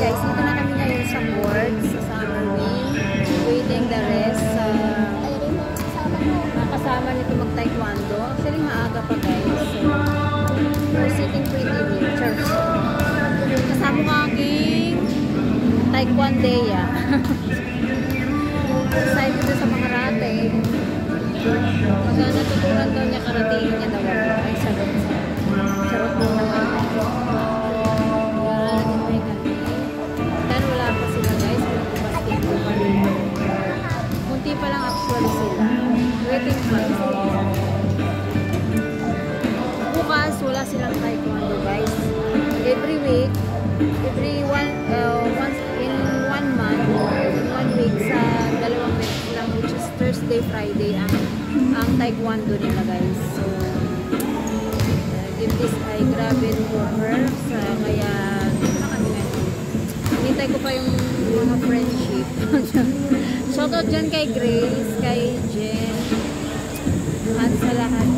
guys, dito na kami ngayon sa court, sa summer wing, waiting the rest. Kasama nito mag-taekwondo. Actually, maaga pa guys. So, we're sitting pretty here. Church. Kasama ko aking taekwondo-ya. Excited na sa mga rate. Pagka natutunan daw niya, karatiin niya daw ako. Ay, sarot. Sarot mo naman. Wala pa sila guys. Basketball pa rin. Kunti pa lang actually sila. Waiting pa. Bukas, wala silang taekwondo guys. Every week, once in 1 month, in 1 week, sa 2 weeks lang, which is Thursday, Friday, ang taekwondo nila guys. So, give this ay grabe for her. Kaya, dito na kami ngayon. Hinintay ko pa yung mga friendship. Shoutout dyan kay Grace, kay Jen, at sa lahat